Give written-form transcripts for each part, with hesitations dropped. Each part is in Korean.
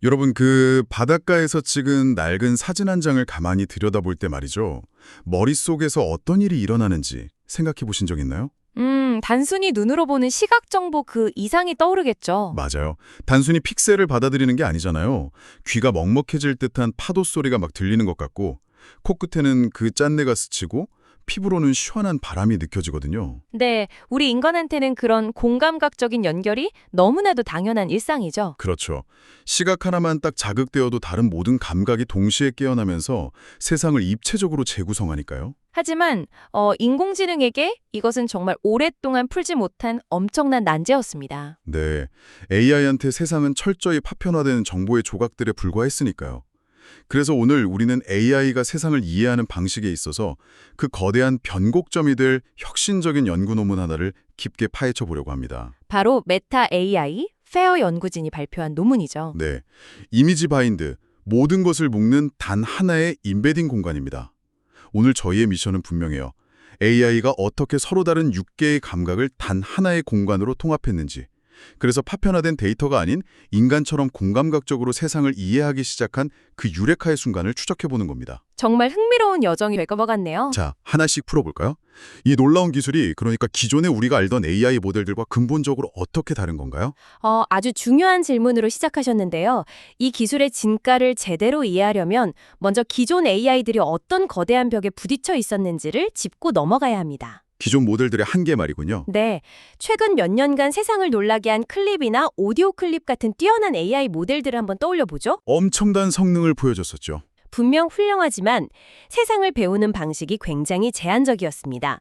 여러분, 바닷가에서 찍은 낡은 사진 한 장을 가만히 들여다볼 때 말이죠. 머릿속에서 어떤 일이 일어나는지 생각해 보신 적 있나요? 단순히 눈으로 보는 시각 정보 그 이상이 떠오르겠죠. 맞아요. 단순히 픽셀을 받아들이는 게 아니잖아요. 귀가 먹먹해질 듯한 파도 소리가 막 들리는 것 같고, 코끝에는 그 짠내가 스치고, 피부로는 시원한 바람이 느껴지거든요. 네, 우리 인간한테는 그런 공감각적인 연결이 너무나도 당연한 일상이죠. 그렇죠. 시각 하나만 딱 자극되어도 다른 모든 감각이 동시에 깨어나면서 세상을 입체적으로 재구성하니까요. 하지만 인공지능에게 이것은 정말 오랫동안 풀지 못한 엄청난 난제였습니다. 네, AI한테 세상은 철저히 파편화된 정보의 조각들에 불과했으니까요. 그래서 오늘 우리는 AI가 세상을 이해하는 방식에 있어서 그 거대한 변곡점이 될 혁신적인 연구 논문 하나를 깊게 파헤쳐 보려고 합니다. 바로 메타 AI 페어 연구진이 발표한 논문이죠. 네, 이미지 바인드, 모든 것을 묶는 단 하나의 임베딩 공간입니다. 오늘 저희의 미션은 분명해요. AI가 어떻게 서로 다른 6개의 감각을 단 하나의 공간으로 통합했는지, 그래서 파편화된 데이터가 아닌 인간처럼 공감각적으로 세상을 이해하기 시작한 그 유레카의 순간을 추적해보는 겁니다. 정말 흥미로운 여정이 될 것 같네요. 자, 하나씩 풀어볼까요? 이 놀라운 기술이 그러니까 기존에 우리가 알던 AI 모델들과 근본적으로 어떻게 다른 건가요? 아주 중요한 질문으로 시작하셨는데요. 이 기술의 진가를 제대로 이해하려면 먼저 기존 AI들이 어떤 거대한 벽에 부딪혀 있었는지를 짚고 넘어가야 합니다. 기존 모델들의 한계 말이군요. 네, 최근 몇 년간 세상을 놀라게 한 클립이나 오디오 클립 같은 뛰어난 AI 모델들을 한번 떠올려 보죠. 엄청난 성능을 보여줬었죠. 분명 훌륭하지만 세상을 배우는 방식이 굉장히 제한적이었습니다.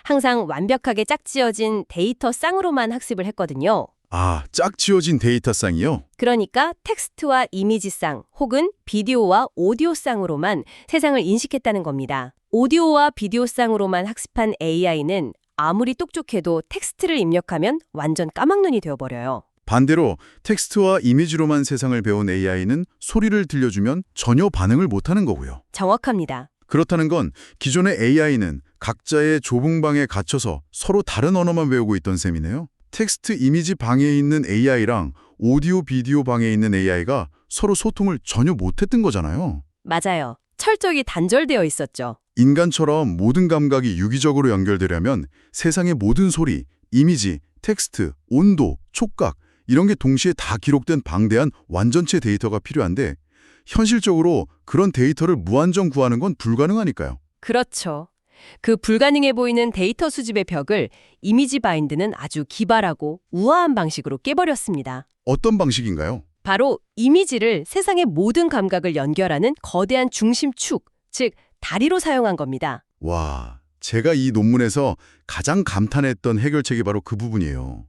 항상 완벽하게 짝지어진 데이터 쌍으로만 학습을 했거든요. 아, 짝지어진 데이터 쌍이요? 그러니까 텍스트와 이미지 쌍 혹은 비디오와 오디오 쌍으로만 세상을 인식했다는 겁니다. 오디오와 비디오 쌍으로만 학습한 AI는 아무리 똑똑해도 텍스트를 입력하면 완전 까막눈이 되어버려요. 반대로 텍스트와 이미지로만 세상을 배운 AI는 소리를 들려주면 전혀 반응을 못하는 거고요. 정확합니다. 그렇다는 건 기존의 AI는 각자의 좁은 방에 갇혀서 서로 다른 언어만 배우고 있던 셈이네요. 텍스트 이미지 방에 있는 AI랑 오디오 비디오 방에 있는 AI가 서로 소통을 전혀 못했던 거잖아요. 맞아요. 철저히 단절되어 있었죠. 인간처럼 모든 감각이 유기적으로 연결되려면 세상의 모든 소리, 이미지, 텍스트, 온도, 촉각 이런 게 동시에 다 기록된 방대한 완전체 데이터가 필요한데 현실적으로 그런 데이터를 무한정 구하는 건 불가능하니까요. 그렇죠. 그 불가능해 보이는 데이터 수집의 벽을 이미지 바인드는 아주 기발하고 우아한 방식으로 깨버렸습니다. 어떤 방식인가요? 바로 이미지를 세상의 모든 감각을 연결하는 거대한 중심축, 즉 다리로 사용한 겁니다. 와, 제가 이 논문에서 가장 감탄했던 해결책이 바로 그 부분이에요.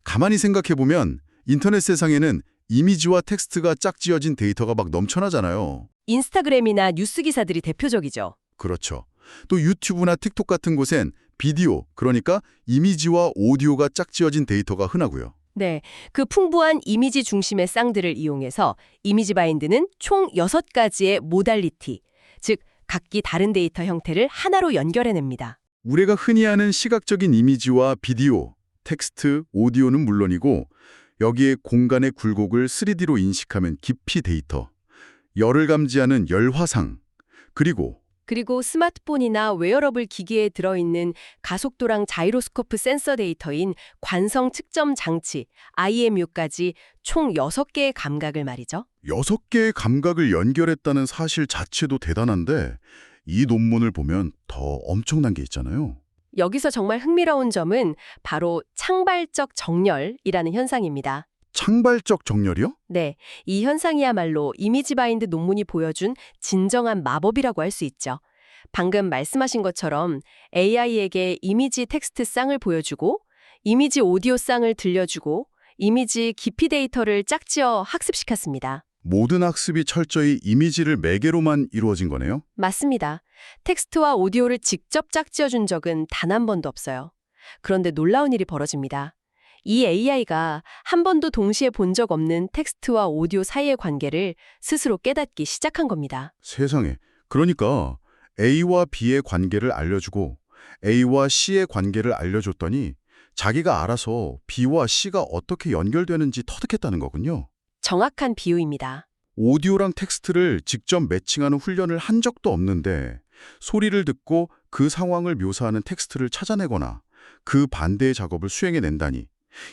가만히 생각해보면 인터넷 세상에는 이미지와 텍스트가 짝지어진 데이터가 막 넘쳐나잖아요. 인스타그램이나 뉴스 기사들이 대표적이죠. 그렇죠. 또 유튜브나 틱톡 같은 곳엔 비디오, 그러니까 이미지와 오디오가 짝지어진 데이터가 흔하고요. 네, 그 풍부한 이미지 중심의 쌍들을 이용해서 이미지 바인드는 총 6가지의 모달리티, 즉 각기 다른 데이터 형태를 하나로 연결해냅니다. 우리가 흔히 아는 시각적인 이미지와 비디오, 텍스트, 오디오는 물론이고 여기에 공간의 굴곡을 3D로 인식하면 깊이 데이터, 열을 감지하는 열화상, 그리고 스마트폰이나 웨어러블 기기에 들어있는 가속도랑 자이로스코프 센서 데이터인 관성 측정 장치, IMU까지 총 6개의 감각을 말이죠. 6개의 감각을 연결했다는 사실 자체도 대단한데 이 논문을 보면 더 엄청난 게 있잖아요. 여기서 정말 흥미로운 점은 바로 창발적 정렬이라는 현상입니다. 창발적 정렬이요? 네, 이 현상이야말로 이미지 바인드 논문이 보여준 진정한 마법이라고 할 수 있죠. 방금 말씀하신 것처럼 AI에게 이미지 텍스트 쌍을 보여주고 이미지 오디오 쌍을 들려주고 이미지 깊이 데이터를 짝지어 학습시켰습니다. 모든 학습이 철저히 이미지를 매개로만 이루어진 거네요? 맞습니다. 텍스트와 오디오를 직접 짝지어준 적은 단 한 번도 없어요. 그런데 놀라운 일이 벌어집니다. 이 AI가 한 번도 동시에 본 적 없는 텍스트와 오디오 사이의 관계를 스스로 깨닫기 시작한 겁니다. 세상에. 그러니까 A와 B의 관계를 알려주고 A와 C의 관계를 알려줬더니 자기가 알아서 B와 C가 어떻게 연결되는지 터득했다는 거군요. 정확한 비유입니다. 오디오랑 텍스트를 직접 매칭하는 훈련을 한 적도 없는데 소리를 듣고 그 상황을 묘사하는 텍스트를 찾아내거나 그 반대의 작업을 수행해낸다니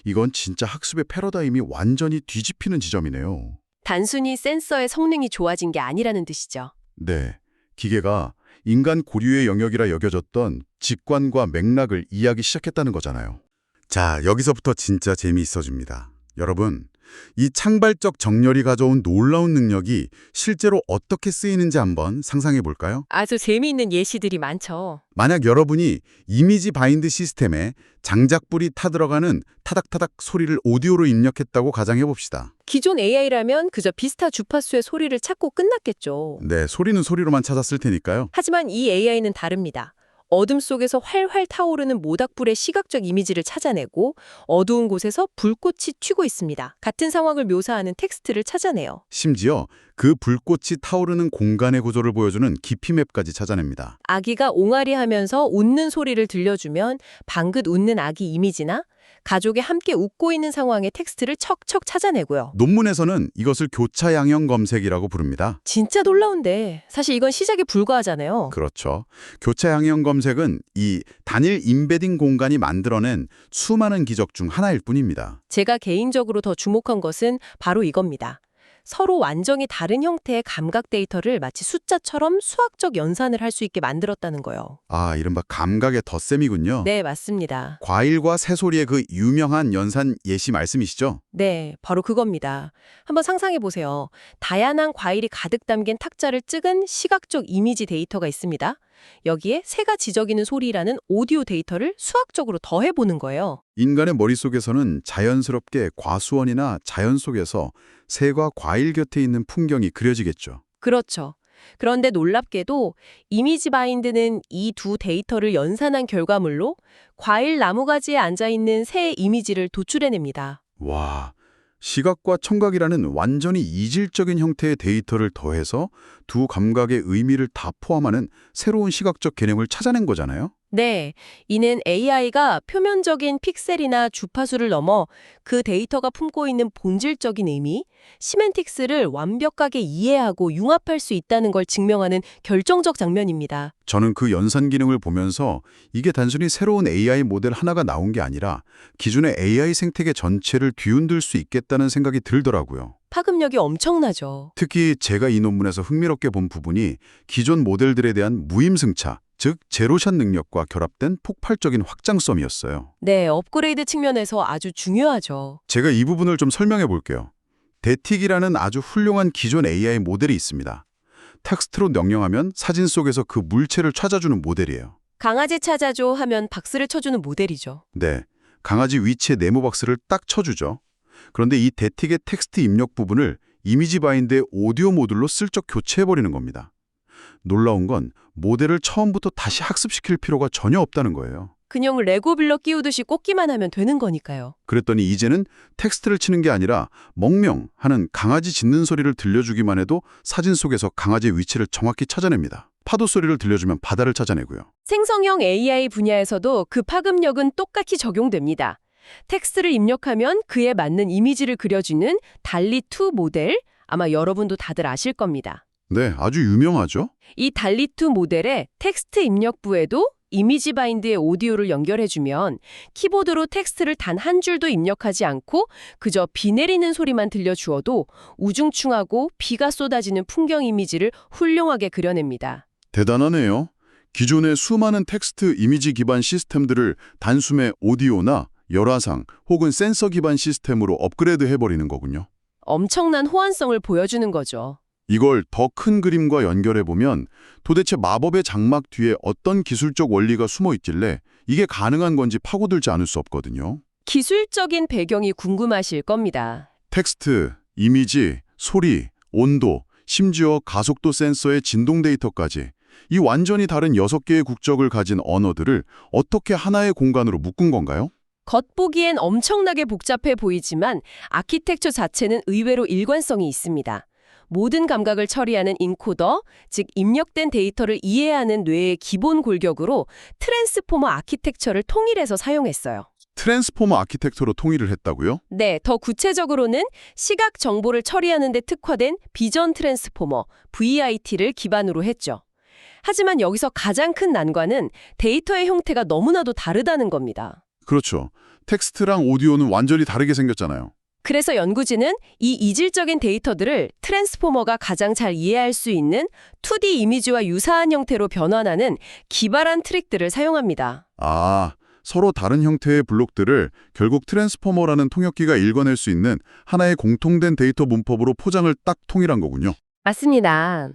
이건 진짜 학습의 패러다임이 완전히 뒤집히는 지점이네요. 단순히 센서의 성능이 좋아진 게 아니라는 뜻이죠. 네, 기계가 인간 고유의 영역이라 여겨졌던 직관과 맥락을 이해하기 시작했다는 거잖아요. 자, 여기서부터 진짜 재미있어집니다. 여러분, 이 창발적 정렬이 가져온 놀라운 능력이 실제로 어떻게 쓰이는지 한번 상상해 볼까요? 아주 재미있는 예시들이 많죠. 만약 여러분이 이미지 바인드 시스템에 장작불이 타들어가는 타닥타닥 소리를 오디오로 입력했다고 가정해 봅시다. 기존 AI라면 그저 비스타 주파수의 소리를 찾고 끝났겠죠. 네, 소리는 소리로만 찾았을 테니까요. 하지만 이 AI는 다릅니다. 어둠 속에서 활활 타오르는 모닥불의 시각적 이미지를 찾아내고 어두운 곳에서 불꽃이 튀고 있습니다. 같은 상황을 묘사하는 텍스트를 찾아내요. 심지어 그 불꽃이 타오르는 공간의 구조를 보여주는 깊이맵까지 찾아냅니다. 아기가 옹알이하면서 웃는 소리를 들려주면 방긋 웃는 아기 이미지나 가족이 함께 웃고 있는 상황의 텍스트를 척척 찾아내고요. 논문에서는 이것을 교차 양형 검색이라고 부릅니다. 진짜 놀라운데 사실 이건 시작에 불과하잖아요. 그렇죠. 교차 양형 검색은 이 단일 임베딩 공간이 만들어낸 수많은 기적 중 하나일 뿐입니다. 제가 개인적으로 더 주목한 것은 바로 이겁니다. 서로 완전히 다른 형태의 감각 데이터를 마치 숫자처럼 수학적 연산을 할 수 있게 만들었다는 거예요. 아, 이른바 감각의 덧셈이군요. 네, 맞습니다. 과일과 새소리의 그 유명한 연산 예시 말씀이시죠? 네, 바로 그겁니다. 한번 상상해 보세요. 다양한 과일이 가득 담긴 탁자를 찍은 시각적 이미지 데이터가 있습니다. 여기에 새가 지저귀는 소리라는 오디오 데이터를 수학적으로 더해보는 거예요. 인간의 머릿속에서는 자연스럽게 과수원이나 자연 속에서 새과 과일 곁에 있는 풍경이 그려지겠죠. 그렇죠. 그런데 놀랍게도 이미지 바인드는 이 두 데이터를 연산한 결과물로 과일 나무가지에 앉아있는 새의 이미지를 도출해냅니다. 와, 시각과 청각이라는 완전히 이질적인 형태의 데이터를 더해서 두 감각의 의미를 다 포함하는 새로운 시각적 개념을 찾아낸 거잖아요. 네, 이는 AI가 표면적인 픽셀이나 주파수를 넘어 그 데이터가 품고 있는 본질적인 의미, 시멘틱스를 완벽하게 이해하고 융합할 수 있다는 걸 증명하는 결정적 장면입니다. 저는 그 연산 기능을 보면서 이게 단순히 새로운 AI 모델 하나가 나온 게 아니라 기존의 AI 생태계 전체를 뒤흔들 수 있겠다는 생각이 들더라고요. 파급력이 엄청나죠. 특히 제가 이 논문에서 흥미롭게 본 부분이 기존 모델들에 대한 무임승차, 즉 제로샷 능력과 결합된 폭발적인 확장성이었어요. 네, 업그레이드 측면에서 아주 중요하죠. 제가 이 부분을 좀 설명해 볼게요. 데틱이라는 아주 훌륭한 기존 AI 모델이 있습니다. 텍스트로 명령하면 사진 속에서 그 물체를 찾아주는 모델이에요. 강아지 찾아줘 하면 박스를 쳐주는 모델이죠. 네, 강아지 위치에 네모 박스를 딱 쳐주죠. 그런데 이 데틱의 텍스트 입력 부분을 이미지 바인드의 오디오 모듈로 슬쩍 교체해버리는 겁니다. 놀라운 건 모델을 처음부터 다시 학습시킬 필요가 전혀 없다는 거예요. 그냥 레고 블럭 끼우듯이 꽂기만 하면 되는 거니까요. 그랬더니 이제는 텍스트를 치는 게 아니라 멍명 하는 강아지 짖는 소리를 들려주기만 해도 사진 속에서 강아지의 위치를 정확히 찾아냅니다. 파도 소리를 들려주면 바다를 찾아내고요. 생성형 AI 분야에서도 그 파급력은 똑같이 적용됩니다. 텍스트를 입력하면 그에 맞는 이미지를 그려주는 달리2 모델, 아마 여러분도 다들 아실 겁니다. 네, 아주 유명하죠? 이 달리2 모델의 텍스트 입력부에도 이미지 바인드의 오디오를 연결해주면 키보드로 텍스트를 단 한 줄도 입력하지 않고 그저 비 내리는 소리만 들려주어도 우중충하고 비가 쏟아지는 풍경 이미지를 훌륭하게 그려냅니다. 대단하네요. 기존의 수많은 텍스트 이미지 기반 시스템들을 단숨에 오디오나 열화상 혹은 센서 기반 시스템으로 업그레이드 해버리는 거군요. 엄청난 호환성을 보여주는 거죠. 이걸 더 큰 그림과 연결해보면 도대체 마법의 장막 뒤에 어떤 기술적 원리가 숨어 있길래 이게 가능한 건지 파고들지 않을 수 없거든요. 기술적인 배경이 궁금하실 겁니다. 텍스트, 이미지, 소리, 온도, 심지어 가속도 센서의 진동 데이터까지 이 완전히 다른 6개의 국적을 가진 언어들을 어떻게 하나의 공간으로 묶은 건가요? 겉보기엔 엄청나게 복잡해 보이지만 아키텍처 자체는 의외로 일관성이 있습니다. 모든 감각을 처리하는 인코더, 즉 입력된 데이터를 이해하는 뇌의 기본 골격으로 트랜스포머 아키텍처를 통일해서 사용했어요. 트랜스포머 아키텍처로 통일을 했다고요? 네, 더 구체적으로는 시각 정보를 처리하는 데 특화된 비전 트랜스포머, VIT를 기반으로 했죠. 하지만 여기서 가장 큰 난관은 데이터의 형태가 너무나도 다르다는 겁니다. 그렇죠. 텍스트랑 오디오는 완전히 다르게 생겼잖아요. 그래서 연구진은 이 이질적인 데이터들을 트랜스포머가 가장 잘 이해할 수 있는 2D 이미지와 유사한 형태로 변환하는 기발한 트릭들을 사용합니다. 아, 서로 다른 형태의 블록들을 결국 트랜스포머라는 통역기가 읽어낼 수 있는 하나의 공통된 데이터 문법으로 포장을 딱 통일한 거군요. 맞습니다.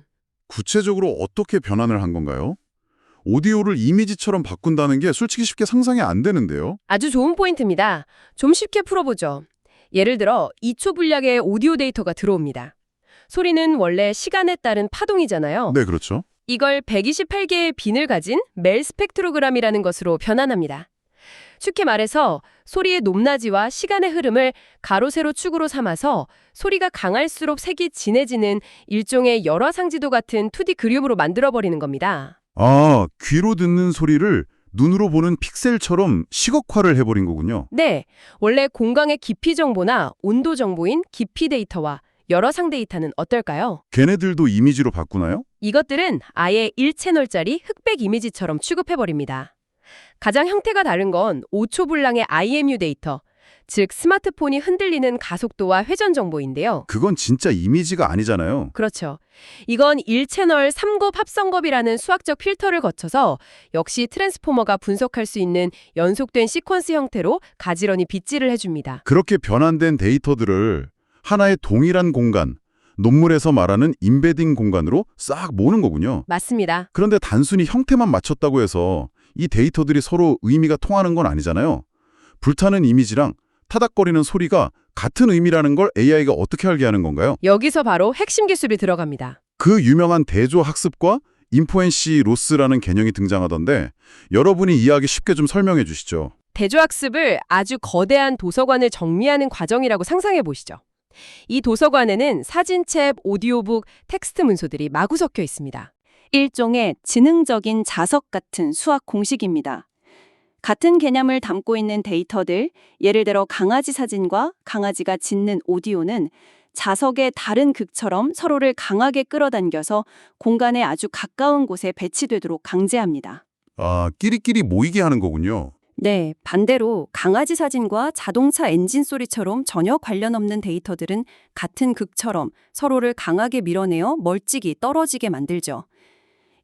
구체적으로 어떻게 변환을 한 건가요? 오디오를 이미지처럼 바꾼다는 게 솔직히 쉽게 상상이 안 되는데요. 아주 좋은 포인트입니다. 좀 쉽게 풀어보죠. 예를 들어 2초 분량의 오디오 데이터가 들어옵니다. 소리는 원래 시간에 따른 파동이잖아요. 네, 그렇죠. 이걸 128개의 빈을 가진 멜 스펙트로그램이라는 것으로 변환합니다. 쉽게 말해서 소리의 높낮이와 시간의 흐름을 가로 세로 축으로 삼아서 소리가 강할수록 색이 진해지는 일종의 열화상지도 같은 2D 그림으로 만들어버리는 겁니다. 아, 귀로 듣는 소리를 눈으로 보는 픽셀처럼 시각화를 해버린 거군요. 네, 원래 공간의 깊이 정보나 온도 정보인 깊이 데이터와 열화상 데이터는 어떨까요? 걔네들도 이미지로 바꾸나요? 이것들은 아예 1채널짜리 흑백 이미지처럼 취급해버립니다. 가장 형태가 다른 건 5초 분량의 IMU 데이터, 즉 스마트폰이 흔들리는 가속도와 회전 정보인데요. 그건 진짜 이미지가 아니잖아요. 그렇죠. 이건 1채널 3곱 합성겁이라는 수학적 필터를 거쳐서 역시 트랜스포머가 분석할 수 있는 연속된 시퀀스 형태로 가지런히 빗질을 해줍니다. 그렇게 변환된 데이터들을 하나의 동일한 공간, 논문에서 말하는 임베딩 공간으로 싹 모으는 거군요. 맞습니다. 그런데 단순히 형태만 맞췄다고 해서 이 데이터들이 서로 의미가 통하는 건 아니잖아요. 불타는 이미지랑 타닥거리는 소리가 같은 의미라는 걸 AI가 어떻게 알게 하는 건가요? 여기서 바로 핵심 기술이 들어갑니다. 그 유명한 대조 학습과 인포엔시 로스라는 개념이 등장하던데 여러분이 이해하기 쉽게 좀 설명해 주시죠. 대조학습을 아주 거대한 도서관을 정리하는 과정이라고 상상해 보시죠. 이 도서관에는 사진첩, 오디오북, 텍스트 문서들이 마구 섞여 있습니다. 일종의 지능적인 자석 같은 수학 공식입니다. 같은 개념을 담고 있는 데이터들, 예를 들어 강아지 사진과 강아지가 짖는 오디오는 자석의 다른 극처럼 서로를 강하게 끌어당겨서 공간에 아주 가까운 곳에 배치되도록 강제합니다. 아, 끼리끼리 모이게 하는 거군요. 네, 반대로 강아지 사진과 자동차 엔진 소리처럼 전혀 관련 없는 데이터들은 같은 극처럼 서로를 강하게 밀어내어 멀찍이 떨어지게 만들죠.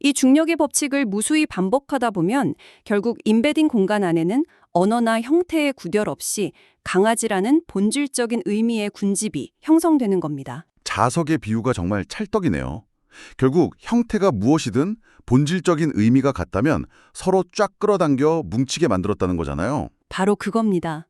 이 중력의 법칙을 무수히 반복하다 보면 결국 임베딩 공간 안에는 언어나 형태의 구별 없이 강아지라는 본질적인 의미의 군집이 형성되는 겁니다. 자석의 비유가 정말 찰떡이네요. 결국 형태가 무엇이든 본질적인 의미가 같다면 서로 쫙 끌어당겨 뭉치게 만들었다는 거잖아요. 바로 그겁니다.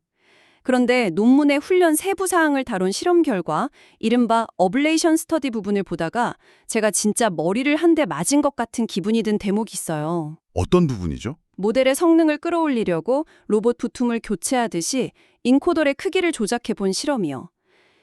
그런데 논문의 훈련 세부 사항을 다룬 실험 결과 이른바 어블레이션 스터디 부분을 보다가 제가 진짜 머리를 한 대 맞은 것 같은 기분이 든 대목이 있어요. 어떤 부분이죠? 모델의 성능을 끌어올리려고 로봇 부품을 교체하듯이 인코더의 크기를 조작해 본 실험이요.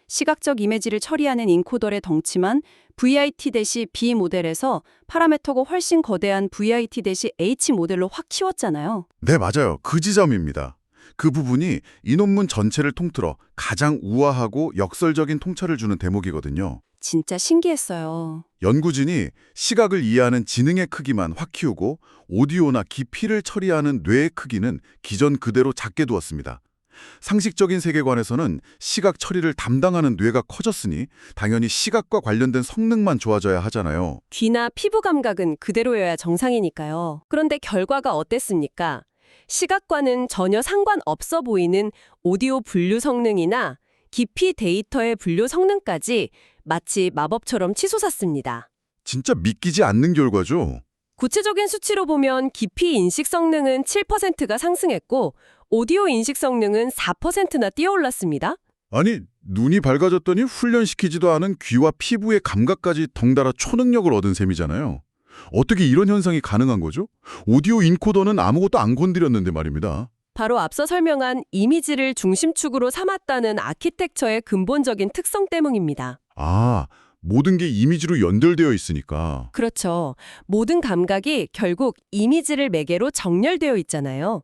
시각적 이미지를 처리하는 인코더의 덩치만 VIT-B 모델에서 파라미터가 훨씬 거대한 VIT-H 모델로 확 키웠잖아요. 네, 맞아요. 그 지점입니다. 그 부분이 이 논문 전체를 통틀어 가장 우아하고 역설적인 통찰을 주는 대목이거든요. 진짜 신기했어요. 연구진이 시각을 이해하는 지능의 크기만 확 키우고 오디오나 깊이를 처리하는 뇌의 크기는 기존 그대로 작게 두었습니다. 상식적인 세계관에서는 시각 처리를 담당하는 뇌가 커졌으니 당연히 시각과 관련된 성능만 좋아져야 하잖아요. 귀나 피부 감각은 그대로여야 정상이니까요. 그런데 결과가 어땠습니까? 시각과는 전혀 상관없어 보이는 오디오 분류 성능이나 깊이 데이터의 분류 성능까지 마치 마법처럼 치솟았습니다. 진짜 믿기지 않는 결과죠. 구체적인 수치로 보면 깊이 인식 성능은 7%가 상승했고 오디오 인식 성능은 4%나 뛰어올랐습니다. 아니, 눈이 밝아졌더니 훈련시키지도 않은 귀와 피부의 감각까지 덩달아 초능력을 얻은 셈이잖아요. 어떻게 이런 현상이 가능한 거죠? 오디오 인코더는 아무것도 안 건드렸는데 말입니다. 바로 앞서 설명한 이미지를 중심축으로 삼았다는 아키텍처의 근본적인 특성 때문입니다. 아, 모든 게 이미지로 연결되어 있으니까. 그렇죠. 모든 감각이 결국 이미지를 매개로 정렬되어 있잖아요.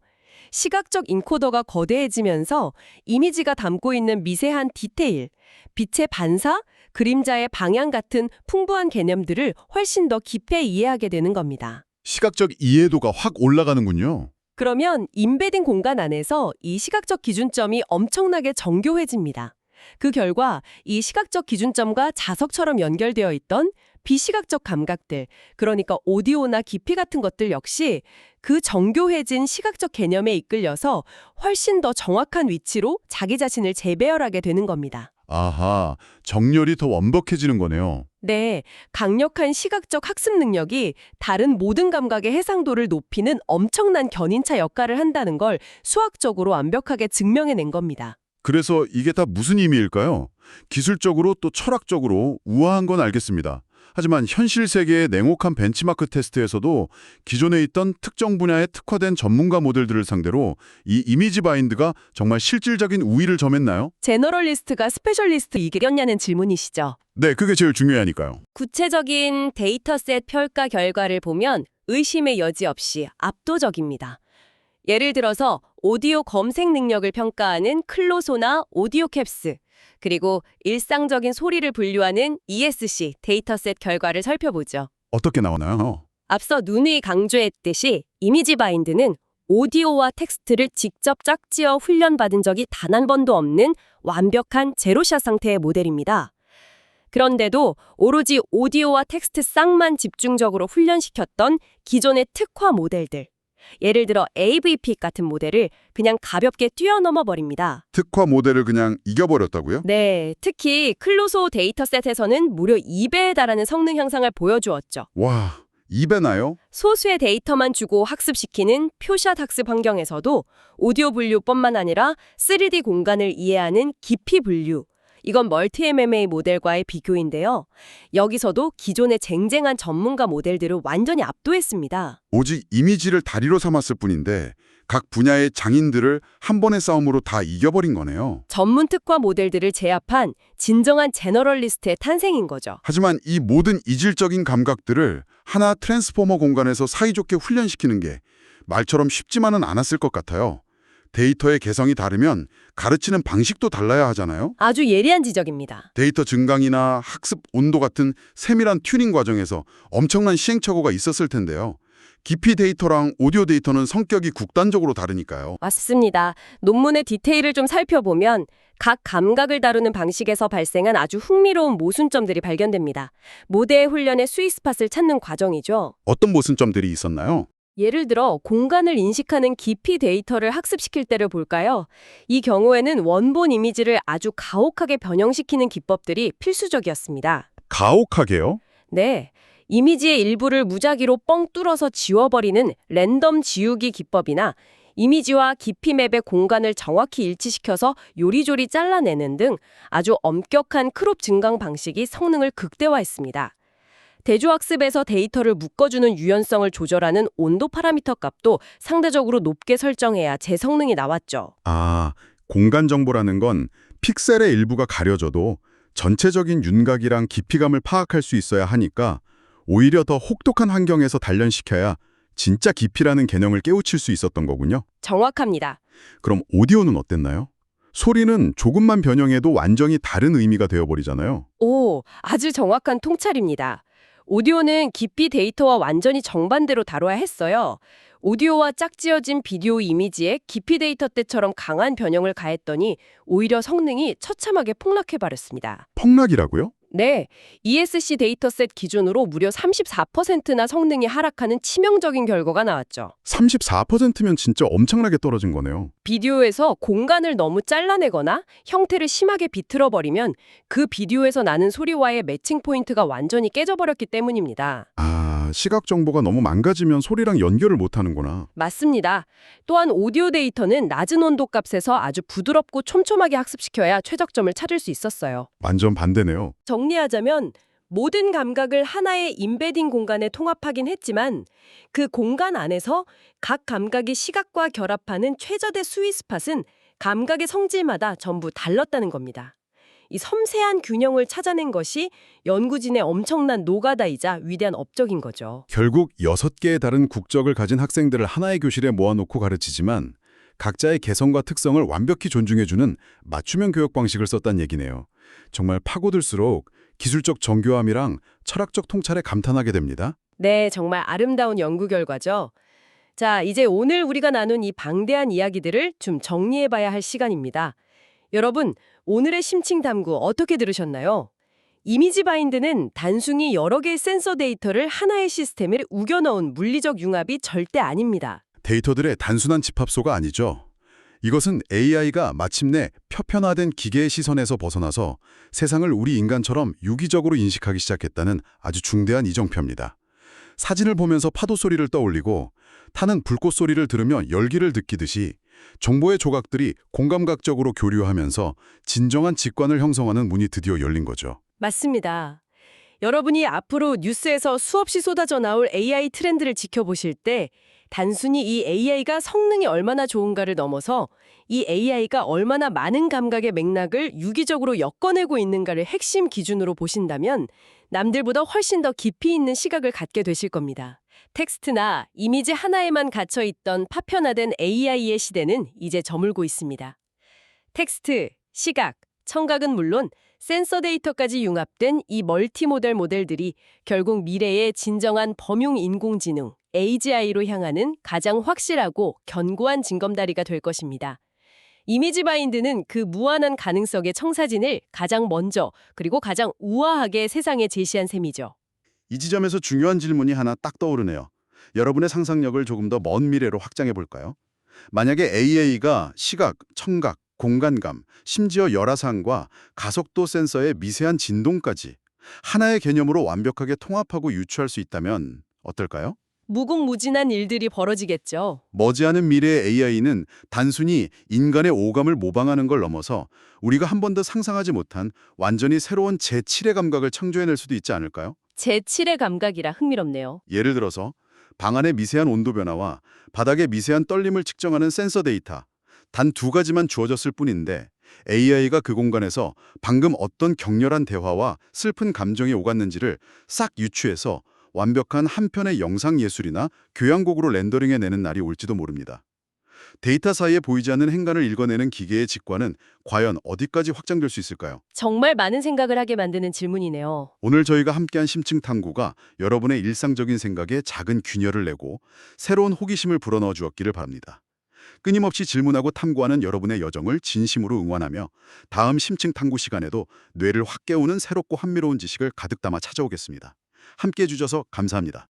시각적 인코더가 거대해지면서 이미지가 담고 있는 미세한 디테일, 빛의 반사, 그림자의 방향 같은 풍부한 개념들을 훨씬 더 깊이 이해하게 되는 겁니다. 시각적 이해도가 확 올라가는군요. 그러면 임베딩 공간 안에서 이 시각적 기준점이 엄청나게 정교해집니다. 그 결과 이 시각적 기준점과 자석처럼 연결되어 있던 비시각적 감각들, 그러니까 오디오나 깊이 같은 것들 역시 그 정교해진 시각적 개념에 이끌려서 훨씬 더 정확한 위치로 자기 자신을 재배열하게 되는 겁니다. 아하, 정렬이 더 완벽해지는 거네요. 네, 강력한 시각적 학습 능력이 다른 모든 감각의 해상도를 높이는 엄청난 견인차 역할을 한다는 걸 수학적으로 완벽하게 증명해낸 겁니다. 그래서 이게 다 무슨 의미일까요? 기술적으로 또 철학적으로 우아한 건 알겠습니다. 하지만 현실 세계의 냉혹한 벤치마크 테스트에서도 기존에 있던 특정 분야에 특화된 전문가 모델들을 상대로 이 이미지 바인드가 정말 실질적인 우위를 점했나요? 제너럴리스트가 스페셜리스트 이겼냐는 질문이시죠. 네, 그게 제일 중요하니까요. 구체적인 데이터셋 평가 결과를 보면 의심의 여지 없이 압도적입니다. 예를 들어서 오디오 검색 능력을 평가하는 클로소나 오디오캡스, 그리고 일상적인 소리를 분류하는 ESC 데이터셋 결과를 살펴보죠. 어떻게 나오나요? 앞서 누누이 강조했듯이 이미지 바인드는 오디오와 텍스트를 직접 짝지어 훈련받은 적이 단 한 번도 없는 완벽한 제로샷 상태의 모델입니다. 그런데도 오로지 오디오와 텍스트 쌍만 집중적으로 훈련시켰던 기존의 특화 모델들, 예를 들어 AVP 같은 모델을 그냥 가볍게 뛰어넘어 버립니다. 특화 모델을 그냥 이겨버렸다고요? 네, 특히 클로소 데이터셋에서는 무려 2배에 달하는 성능 향상을 보여주었죠. 와, 2배나요? 소수의 데이터만 주고 학습시키는 표샷 학습 환경에서도 오디오 분류뿐만 아니라 3D 공간을 이해하는 깊이 분류, 이건 멀티 MMA 모델과의 비교인데요. 여기서도 기존의 쟁쟁한 전문가 모델들을 완전히 압도했습니다. 오직 이미지를 다리로 삼았을 뿐인데 각 분야의 장인들을 한 번의 싸움으로 다 이겨버린 거네요. 전문 특화 모델들을 제압한 진정한 제너럴리스트의 탄생인 거죠. 하지만 이 모든 이질적인 감각들을 하나 트랜스포머 공간에서 사이좋게 훈련시키는 게 말처럼 쉽지만은 않았을 것 같아요. 데이터의 개성이 다르면 가르치는 방식도 달라야 하잖아요. 아주 예리한 지적입니다. 데이터 증강이나 학습 온도 같은 세밀한 튜닝 과정에서 엄청난 시행착오가 있었을 텐데요. 깊이 데이터랑 오디오 데이터는 성격이 극단적으로 다르니까요. 맞습니다. 논문의 디테일을 좀 살펴보면 각 감각을 다루는 방식에서 발생한 아주 흥미로운 모순점들이 발견됩니다. 모델 훈련의 스윗스팟을 찾는 과정이죠. 어떤 모순점들이 있었나요? 예를 들어 공간을 인식하는 깊이 데이터를 학습시킬 때를 볼까요? 이 경우에는 원본 이미지를 아주 가혹하게 변형시키는 기법들이 필수적이었습니다. 가혹하게요? 네, 이미지의 일부를 무작위로 뻥 뚫어서 지워버리는 랜덤 지우기 기법이나 이미지와 깊이 맵의 공간을 정확히 일치시켜서 요리조리 잘라내는 등 아주 엄격한 크롭 증강 방식이 성능을 극대화했습니다. 대조학습에서 데이터를 묶어주는 유연성을 조절하는 온도 파라미터 값도 상대적으로 높게 설정해야 제 성능이 나왔죠. 아, 공간 정보라는 건 픽셀의 일부가 가려져도 전체적인 윤곽이랑 깊이감을 파악할 수 있어야 하니까 오히려 더 혹독한 환경에서 단련시켜야 진짜 깊이라는 개념을 깨우칠 수 있었던 거군요. 정확합니다. 그럼 오디오는 어땠나요? 소리는 조금만 변형해도 완전히 다른 의미가 되어버리잖아요. 오, 아주 정확한 통찰입니다. 오디오는 깊이 데이터와 완전히 정반대로 다뤄야 했어요. 오디오와 짝지어진 비디오 이미지에 깊이 데이터 때처럼 강한 변형을 가했더니 오히려 성능이 처참하게 폭락해버렸습니다. 폭락이라고요? 네, ESC 데이터셋 기준으로 무려 34%나 성능이 하락하는 치명적인 결과가 나왔죠. 34%면 진짜 엄청나게 떨어진 거네요. 비디오에서 공간을 너무 잘라내거나 형태를 심하게 비틀어버리면 그 비디오에서 나는 소리와의 매칭 포인트가 완전히 깨져버렸기 때문입니다. 아, 시각 정보가 너무 망가지면 소리랑 연결을 못하는구나. 맞습니다. 또한 오디오 데이터는 낮은 온도 값에서 아주 부드럽고 촘촘하게 학습시켜야 최적점을 찾을 수 있었어요. 완전 반대네요. 정리하자면 모든 감각을 하나의 임베딩 공간에 통합하긴 했지만 그 공간 안에서 각 감각이 시각과 결합하는 최저대 스윗스팟은 감각의 성질마다 전부 달랐다는 겁니다. 이 섬세한 균형을 찾아낸 것이 연구진의 엄청난 노가다이자 위대한 업적인 거죠. 결국 6개의 다른 국적을 가진 학생들을 하나의 교실에 모아놓고 가르치지만 각자의 개성과 특성을 완벽히 존중해주는 맞춤형 교육 방식을 썼다는 얘기네요. 정말 파고들수록 기술적 정교함이랑 철학적 통찰에 감탄하게 됩니다. 네, 정말 아름다운 연구 결과죠. 자, 이제 오늘 우리가 나눈 이 방대한 이야기들을 좀 정리해봐야 할 시간입니다. 여러분, 오늘의 심층 탐구 어떻게 들으셨나요? 이미지 바인드는 단순히 여러 개의 센서 데이터를 하나의 시스템에 우겨 넣은 물리적 융합이 절대 아닙니다. 데이터들의 단순한 집합소가 아니죠. 이것은 AI가 마침내 표편화된 기계의 시선에서 벗어나서 세상을 우리 인간처럼 유기적으로 인식하기 시작했다는 아주 중대한 이정표입니다. 사진을 보면서 파도 소리를 떠올리고 타는 불꽃 소리를 들으며 열기를 느끼듯이 정보의 조각들이 공감각적으로 교류하면서 진정한 직관을 형성하는 문이 드디어 열린 거죠. 맞습니다. 여러분이 앞으로 뉴스에서 수없이 쏟아져 나올 AI 트렌드를 지켜보실 때 단순히 이 AI가 성능이 얼마나 좋은가를 넘어서 이 AI가 얼마나 많은 감각의 맥락을 유기적으로 엮어내고 있는가를 핵심 기준으로 보신다면 남들보다 훨씬 더 깊이 있는 시각을 갖게 되실 겁니다. 텍스트나 이미지 하나에만 갇혀있던 파편화된 AI의 시대는 이제 저물고 있습니다. 텍스트, 시각, 청각은 물론 센서 데이터까지 융합된 이 멀티모델 모델들이 결국 미래의 진정한 범용 인공지능, AGI로 향하는 가장 확실하고 견고한 징검다리가 될 것입니다. 이미지 바인드는 그 무한한 가능성의 청사진을 가장 먼저 그리고 가장 우아하게 세상에 제시한 셈이죠. 이 지점에서 중요한 질문이 하나 딱 떠오르네요. 여러분의 상상력을 조금 더 먼 미래로 확장해 볼까요? 만약에 AI가 시각, 청각, 공간감, 심지어 열화상과 가속도 센서의 미세한 진동까지 하나의 개념으로 완벽하게 통합하고 유추할 수 있다면 어떨까요? 무궁무진한 일들이 벌어지겠죠. 머지않은 미래의 AI는 단순히 인간의 오감을 모방하는 걸 넘어서 우리가 한 번도 상상하지 못한 완전히 새로운 제7의 감각을 창조해낼 수도 있지 않을까요? 제7의 감각이라 흥미롭네요. 예를 들어서 방 안의 미세한 온도 변화와 바닥의 미세한 떨림을 측정하는 센서 데이터, 단 2가지만 주어졌을 뿐인데 AI가 그 공간에서 방금 어떤 격렬한 대화와 슬픈 감정이 오갔는지를 싹 유추해서 완벽한 한 편의 영상예술이나 교향곡으로 렌더링해내는 날이 올지도 모릅니다. 데이터 사이에 보이지 않는 행간을 읽어내는 기계의 직관은 과연 어디까지 확장될 수 있을까요? 정말 많은 생각을 하게 만드는 질문이네요. 오늘 저희가 함께한 심층 탐구가 여러분의 일상적인 생각에 작은 균열을 내고 새로운 호기심을 불어넣어 주었기를 바랍니다. 끊임없이 질문하고 탐구하는 여러분의 여정을 진심으로 응원하며 다음 심층 탐구 시간에도 뇌를 확 깨우는 새롭고 흥미로운 지식을 가득 담아 찾아오겠습니다. 함께해 주셔서 감사합니다.